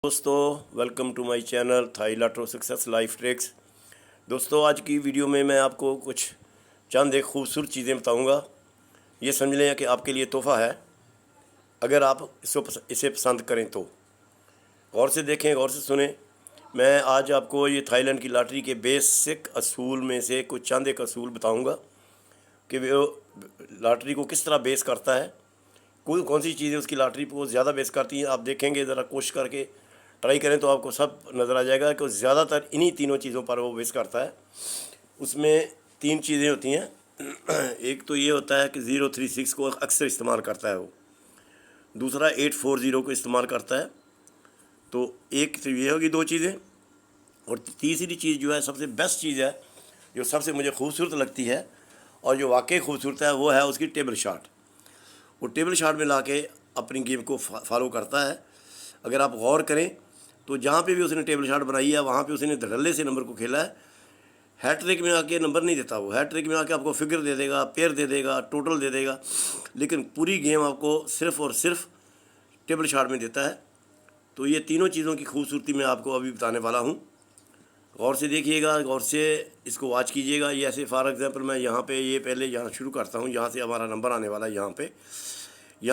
दोस्तों welcome to my channel Thai lottery success life tricks. दोस्तों आज की वीडियो में मैं आपको कुछ चंद एक खूबसूरत चीज़ें बताऊंगा। ये समझ लें कि आपके लिए तोहफ़ा है, अगर आप इसे पसंद करें तो। गौर से देखें, गौर से सुने। मैं आज आपको ये थाईलैंड की लॉटरी के बेसिक असूल में से कुछ चंद एक असूल बताऊँगा कि वो लॉटरी को किस तरह बेस करता है, कौन सी चीज़ें उसकी लॉटरी को ज़्यादा बेस करती हैं। आप देखेंगे, ज़रा कोशिश करके ट्राई करें तो आपको सब नज़र आ जाएगा कि ज़्यादातर इन्हीं तीनों चीज़ों पर वो बेस करता है। उसमें तीन चीज़ें होती हैं। एक तो ये होता है कि 036 को अक्सर इस्तेमाल करता है वो। दूसरा 840 को इस्तेमाल करता है। तो एक तो ये होगी दो चीज़ें, और तीसरी चीज़ जो है सबसे बेस्ट चीज़ है, जो सबसे मुझे खूबसूरत लगती है और जो वाकई खूबसूरत है, वो है उसकी टेबल शॉट। वो टेबल शॉट में ला के अपनी गेम को फॉलो करता है। अगर आप गौर करें तो जहाँ पे भी उसने टेबल शॉट बनाई है वहाँ पे उसने धड़ल्ले से नंबर को खेला है। हैट्रिक में आके नंबर नहीं देता वो। हैट्रिक में आके आपको फिगर दे देगा, पेयर दे देगा, टोटल दे देगा, लेकिन पूरी गेम आपको सिर्फ़ और सिर्फ टेबल शॉट में देता है। तो ये तीनों चीज़ों की खूबसूरती मैं आपको अभी बताने वाला हूँ। गौर से देखिएगा, गौर से इसको वॉच कीजिएगा। ये ऐसे फॉर एग्जांपल मैं यहाँ पे ये पहले यहाँ शुरू करता हूँ, यहाँ से हमारा नंबर आने वाला है। यहाँ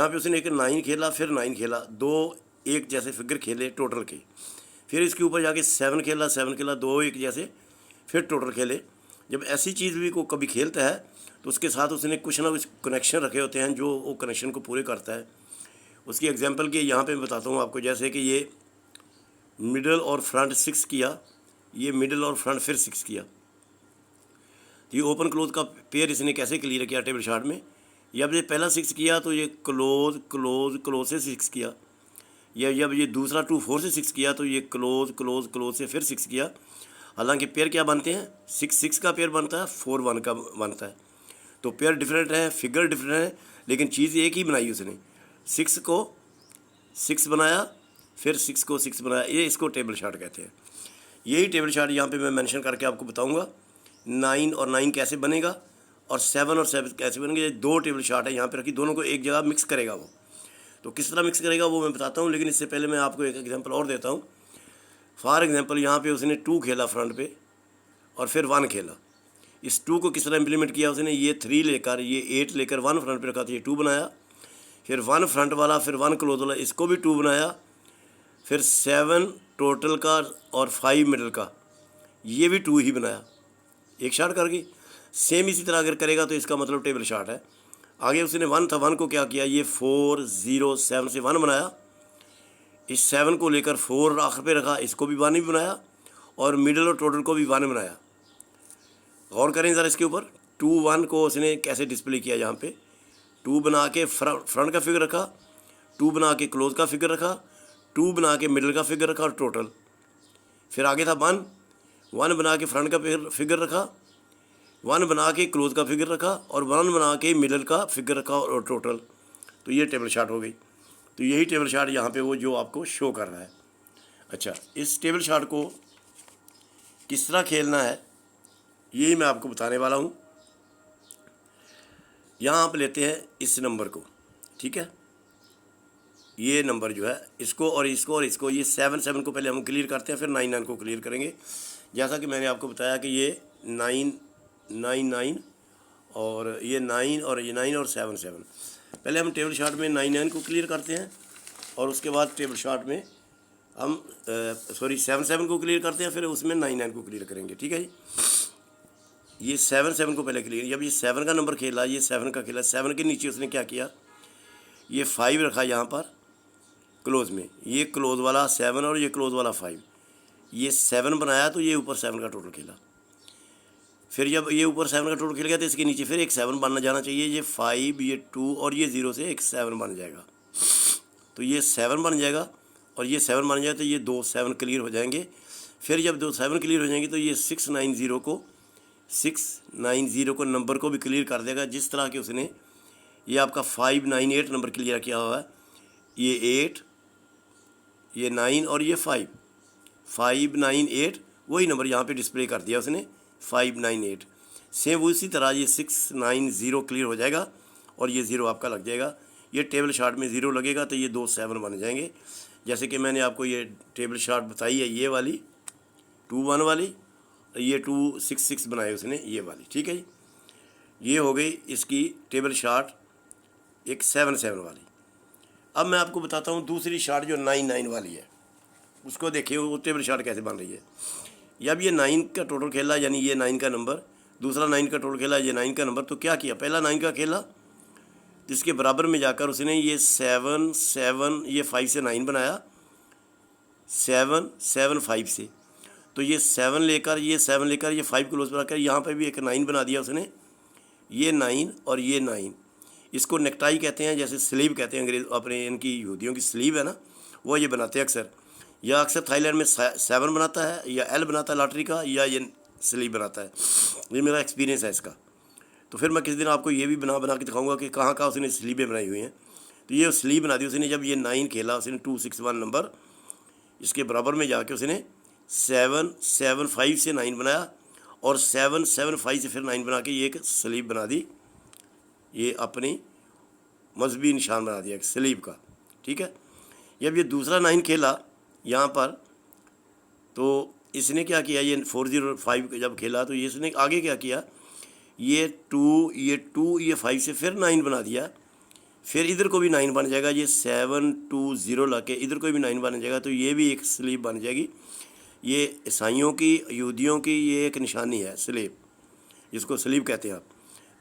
पे उसने एक 9 खेला, फिर 9 खेला, दो एक जैसे फिगर खेले टोटल के। फिर इसके ऊपर जाके 7 खेला, 7 खेला, दो एक जैसे फिर टोटल खेले। जब ऐसी चीज़ भी को कभी खेलता है तो उसके साथ उसने कुछ ना कुछ कनेक्शन रखे होते हैं जो वो कनेक्शन को पूरे करता है। उसकी एग्जांपल के यहाँ पे मैं बताता हूँ आपको। जैसे कि ये मिडल और फ्रंट 6 किया, ये मिडल और फ्रंट फिर 6 किया। तो ये ओपन क्लोज का पेयर इसने कैसे क्लियर किया टेबल शॉट में। जब ये पहला 6 किया तो ये क्लोज क्लोज क्लोज से 6 किया। या जब ये दूसरा 2-4 से 6 किया तो ये क्लोज क्लोज क्लोज से फिर 6 किया। हालांकि पेयर क्या बनते हैं, 6-6 का पेयर बनता है, 4-1 का बनता है। तो पेयर डिफरेंट है, फिगर डिफरेंट है, लेकिन चीज़ एक ही बनाई उसने। 6 को 6 बनाया, फिर 6 को 6 बनाया। ये इसको टेबल शॉट कहते हैं। यही टेबल शॉट यहाँ पे मैं मेंशन करके आपको बताऊँगा 9 और 9 कैसे बनेगा और 7 और 7 कैसे बनेंगे। ये दो टेबल शॉट है यहाँ पे रखी, दोनों को एक जगह मिक्स करेगा वो। तो किस तरह मिक्स करेगा वो मैं बताता हूँ, लेकिन इससे पहले मैं आपको एक एग्जांपल और देता हूँ। फॉर एग्जांपल यहाँ पे उसने 2 खेला फ्रंट पे और फिर 1 खेला। इस 2 को किस तरह इम्प्लीमेंट किया उसने, ये 3 लेकर, ये 8 लेकर 1 फ्रंट पे रखा, तो ये 2 बनाया। फिर 1 फ्रंट वाला, फिर 1 क्लोज वाला, इसको भी 2 बनाया। फिर 7 टोटल का और 5 मिडल का, ये भी 2 ही बनाया, एक शॉट करके। सेम इसी तरह अगर करेगा तो इसका मतलब टेबल शॉट है। आगे उसने 1 था, 1 को क्या किया, ये 4-0-7 से 1 बनाया। इस 7 को लेकर 4 आखिर पे रखा, इसको भी 1 ही बनाया, और मिडल और टोटल को भी 1 बनाया। गौर करें ज़रा इसके ऊपर। 2-1 को उसने कैसे डिस्प्ले किया, यहाँ पे 2 बना के फ्रंट का फिगर रखा, 2 बना के क्लोज का फिगर रखा, 2 बना के मिडल का फिगर रखा और टोटल। फिर आगे था 1 बना के फ्रंट का फिगर रखा, 1 बना के क्लोज का फिगर रखा, और 1 बना के मिडल का फिगर रखा और टोटल। तो ये टेबल शॉट हो गई। तो यही टेबल शॉट यहाँ पे वो जो आपको शो कर रहा है। अच्छा, इस टेबल शॉट को किस तरह खेलना है यही मैं आपको बताने वाला हूँ। यहाँ आप लेते हैं इस नंबर को, ठीक है, ये नंबर जो है, इसको और इसको और इसको, ये 7-7 को पहले हम क्लियर करते हैं, फिर 9-9 को क्लियर करेंगे। जैसा कि मैंने आपको बताया कि ये 9-9 और ये 9 और ये 9 और 7-7। पहले हम टेबल शॉट में 9-9 को क्लियर करते हैं, और उसके बाद टेबल शॉट में हम 7-7 को क्लियर करते हैं, फिर उसमें 9-9 को क्लियर करेंगे, ठीक है जी। ये 7-7 को पहले क्लियर, जब ये 7 का नंबर खेला, ये 7 का खेला, 7 के नीचे उसने क्या किया, ये 5 रखा यहाँ पर क्लोज में, ये क्लोज वाला 7 और ये क्लोज वाला 5, ये 7 बनाया, तो ये ऊपर 7 का टोटल खेला। फिर जब ये ऊपर 7 का टोटल खेल गया तो इसके नीचे फिर एक 7 बनना जाना चाहिए। ये 5, ये 2 और ये 0 से एक 7 बन जाएगा। तो ये 7 बन जाएगा, और ये 7 बन जाए तो ये 2 7 क्लियर हो जाएंगे। फिर जब 2 7 क्लियर हो जाएंगे तो ये 690 को नंबर को भी क्लियर कर देगा, जिस तरह के उसने ये आपका 5-9-8 नंबर क्लियर किया हुआ है। ये 8, ये 9 और ये 5-9-8 वही नंबर यहाँ पे डिस्प्ले कर दिया उसने, 5-9-8। सेम उसी तरह ये 6-9-0 क्लियर हो जाएगा, और ये 0 आपका लग जाएगा। ये टेबल शॉट में 0 लगेगा तो ये 2 7 बन जाएंगे। जैसे कि मैंने आपको ये टेबल शार्ट बताई है, ये वाली 2-1 वाली, ये 2-6-6 बनाए उसने ये वाली, ठीक है जी। ये हो गई इसकी टेबल शार्ट एक 7-7 वाली। अब मैं आपको बताता हूँ दूसरी शार्ट जो 9-9 वाली है, उसको देखिए वो टेबल शार्ट कैसे बन रही है। अब ये 9 का टोटल खेला, यानी ये 9 का नंबर, दूसरा 9 का टोटल खेला, ये 9 का नंबर। तो क्या किया, पहला 9 का खेला, जिसके बराबर में जाकर उसने ये 7-7 ये 5 से 9 बनाया, 7-7-5 से। तो ये 7 लेकर ये 7 लेकर ये 5 क्लोज बनाकर यहाँ पे भी एक 9 बना दिया उसने, ये 9 और ये 9। इसको नेकटाई कहते हैं, जैसे स्लीव कहते हैं अंग्रेज अपने इनकी यहूदियों की स्लीव है ना, वो ये बनाते हैं अक्सर। या अक्सर थाईलैंड में 7 बनाता है, या एल बनाता है लॉटरी का, या ये स्लीव बनाता है। ये मेरा एक्सपीरियंस है इसका। तो फिर मैं किसी दिन आपको ये भी बना के दिखाऊंगा कि कहाँ कहाँ उसने स्लीवें बनाई हुई हैं। तो ये स्लीव बना दी उसने, जब ये 9 खेला उसने 2-6-1 नंबर, इसके बराबर में जाके उसने 7-7-5 से 9 बनाया, और 7-7-5 से फिर 9 बना के ये एक स्लीव बना दी, ये अपनी मजहबी निशान बना दिया एक स्लीव का, ठीक है। जब ये दूसरा 9 खेला यहाँ पर, तो इसने क्या किया, ये 4-0-5 जब खेला तो ये इसने आगे क्या किया, ये 2 ये 5 से फिर 9 बना दिया, फिर इधर को भी 9 बन जाएगा, ये 7-2-0 ला के इधर को भी 9 बन जाएगा। तो ये भी एक स्लीव बन जाएगी। ये ईसाइयों की, यहूदियों की ये एक निशानी है स्लीव, जिसको स्लीव कहते हैं आप।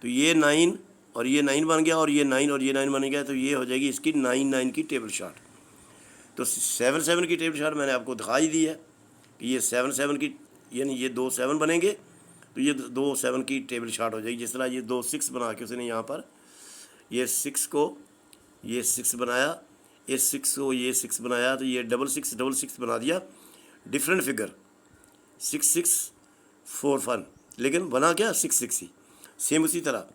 तो ये 9 और ये 9 बन गया, और ये 9 और ये 9 बन गया, तो ये हो जाएगी इसकी 9-9 की टेबल शार्ट। तो 7-7 की टेबल शार्ट मैंने आपको दिखाई दी है कि ये 7-7 की, यानी ये 2 7 बनेंगे, तो ये 2 7 की टेबल शार्ट हो जाएगी। जिस तरह ये 2 6 बना के उसने यहाँ पर ये 6 को ये 6 बनाया, ये 6 को ये 6 बनाया, तो ये 6-6 बना दिया, डिफरेंट फिगर 6-6-4-1, लेकिन बना क्या 6-6 ही, सेम उसी तरह।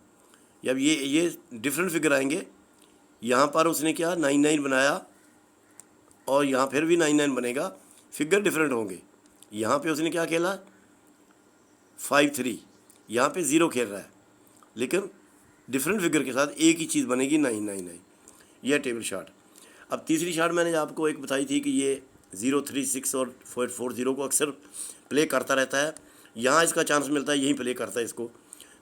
जब ये डिफरेंट फिगर आएंगे, यहाँ पर उसने क्या 9-9 बनाया, और यहाँ फिर भी 9-9 बनेगा, फिगर डिफरेंट होंगे। यहाँ पे उसने क्या खेला 5-3, यहाँ पे 0 खेल रहा है, लेकिन डिफरेंट फिगर के साथ एक ही चीज़ बनेगी 9-9-9। यह टेबल शार्ट। अब तीसरी शार्ट मैंने आपको एक बताई थी कि ये 0-3-6 और 4-4-0 को अक्सर प्ले करता रहता है, यहाँ इसका चांस मिलता है, यहीं प्ले करता है इसको।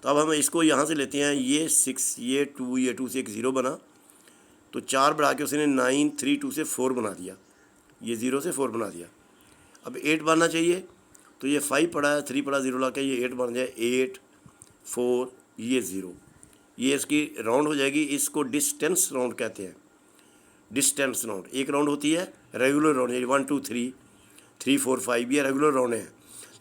तो अब हम इसको यहाँ से लेते हैं, ये 6 ये 2 ये 2 से एक 0 बना, तो 4 बढ़ा के उसने 9-3-2 से 4 बना दिया, ये 0 से 4 बना दिया। अब 8 बनना चाहिए, तो ये 5 पड़ा है, 3 पड़ा, 0 ला के ये 8 बन जाए, 8-4 ये 0, ये इसकी राउंड हो जाएगी। इसको डिस्टेंस राउंड कहते हैं, डिस्टेंस राउंड। एक राउंड होती है रेगुलर राउंड, ये 1 2 3 3 4 5 ये रेगुलर राउंड है,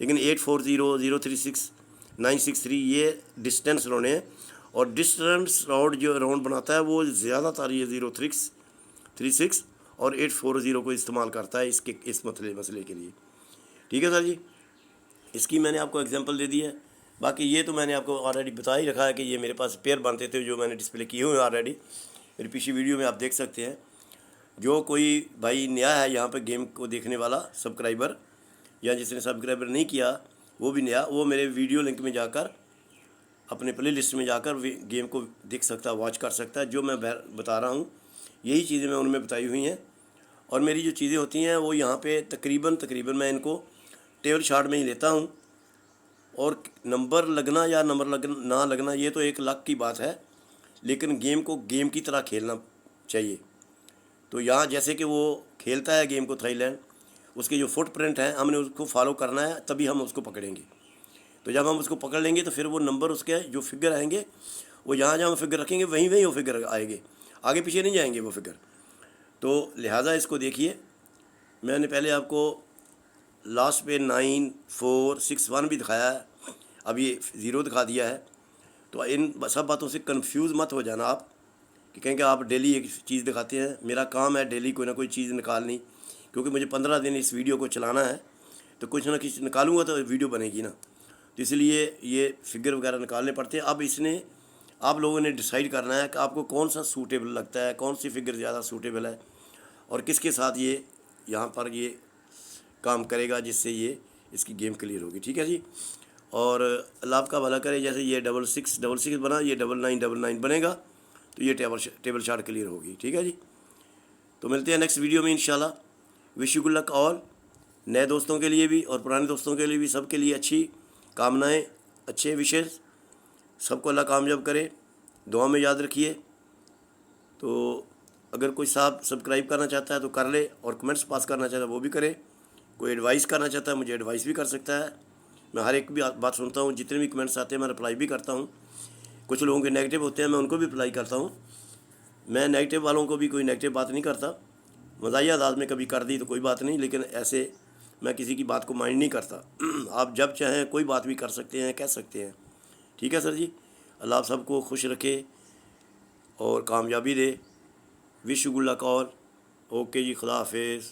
लेकिन 8-4-0 0-3-6 9-6-3 ये डिस्टेंस राउंड है। और डिस्टेंस राउंड जो राउंड बनाता है वो ज़्यादातर ये 0-3-6 और 8-4-0 को इस्तेमाल करता है इसके इस मसले के लिए, ठीक है सर जी। इसकी मैंने आपको एग्जांपल दे दी है। बाकी ये तो मैंने आपको ऑलरेडी बता ही रखा है कि ये मेरे पास पेयर बनते थे, जो मैंने डिस्प्ले किए हुए हैं ऑलरेडी, मेरी पिछली वीडियो में आप देख सकते हैं। जो कोई भाई नया है यहाँ पे गेम को देखने वाला सब्सक्राइबर, या जिसने सब्सक्राइबर नहीं किया वो भी नया, वो मेरे वीडियो लिंक में जाकर अपने प्ले लिस्ट में जाकर गेम को देख सकता है, वॉच कर सकता है। जो मैं बता रहा हूँ यही चीज़ें मैं उनमें बताई हुई हैं, और मेरी जो चीज़ें होती हैं वो यहाँ पे तकरीबन मैं इनको टेबल शार्ट में ही लेता हूँ। और नंबर लगना या नंबर ना लगना ये तो एक लक की बात है, लेकिन गेम को गेम की तरह खेलना चाहिए। तो यहाँ जैसे कि वो खेलता है गेम को थाईलैंड, उसके जो फुटप्रिंट हैं हमने उसको फॉलो करना है, तभी हम उसको पकड़ेंगे। तो जब हम उसको पकड़ लेंगे तो फिर वो नंबर उसके जो फिगर आएंगे वो जहाँ जहाँ फिगर रखेंगे वहीं वहीं वो फिगर आएंगे, आगे पीछे नहीं जाएंगे वो फिगर। तो लिहाजा इसको देखिए, मैंने पहले आपको लास्ट पे 9-4-6-1 भी दिखाया है, अब ये 0 दिखा दिया है। तो इन सब बातों से कंफ्यूज मत हो जाना आप कि कहेंगे आप डेली एक चीज़ दिखाते हैं। मेरा काम है डेली कोई ना कोई चीज़ निकालनी, क्योंकि मुझे 15 दिन इस वीडियो को चलाना है, तो कुछ ना कुछ निकालूंगा तो वीडियो बनेगी ना। तो इसलिए ये फिगर वगैरह निकालने पड़ते हैं। अब इसने आप लोगों ने डिसाइड करना है कि आपको कौन सा सूटेबल लगता है, कौन सी फिगर ज़्यादा सूटेबल है, और किसके साथ ये यहाँ पर ये काम करेगा जिससे ये इसकी गेम क्लियर होगी, ठीक है जी। और अल्लाह आपका भला करे। जैसे ये 6-6 बना, ये 9-9 बनेगा, तो ये टेबल शार्ट क्लियर होगी, ठीक है जी। तो मिलते हैं नेक्स्ट वीडियो में इंशाल्लाह। Wish you good luck all, नए दोस्तों के लिए भी और पुराने दोस्तों के लिए भी, सबके लिए अच्छी कामनाएं, अच्छे विशेष, सबको अल्लाह कामयाब करे, दुआ में याद रखिए। तो अगर कोई साहब सब्सक्राइब करना चाहता है तो कर ले, और कमेंट्स पास करना चाहता है वो भी करे, कोई एडवाइस करना चाहता है मुझे एडवाइस भी कर सकता है। मैं हर एक भी बात सुनता हूँ, जितने भी कमेंट्स आते हैं मैं रिप्लाई भी करता हूँ। कुछ लोगों के नेगेटिव होते हैं, मैं उनको भी रिप्लाई करता हूँ। मैं नेगेटिव वालों को भी कोई नेगेटिव बात नहीं करता, मज़ाहिया अंदाज में कभी कर दी तो कोई बात नहीं, लेकिन ऐसे मैं किसी की बात को माइंड नहीं करता। आप जब चाहें कोई बात भी कर सकते हैं, कह सकते हैं। ठीक है सर जी, अल्लाह आप सबको खुश रखे और कामयाबी दे। Wish you good luck all. Okay ji, खुदा हाफिज़।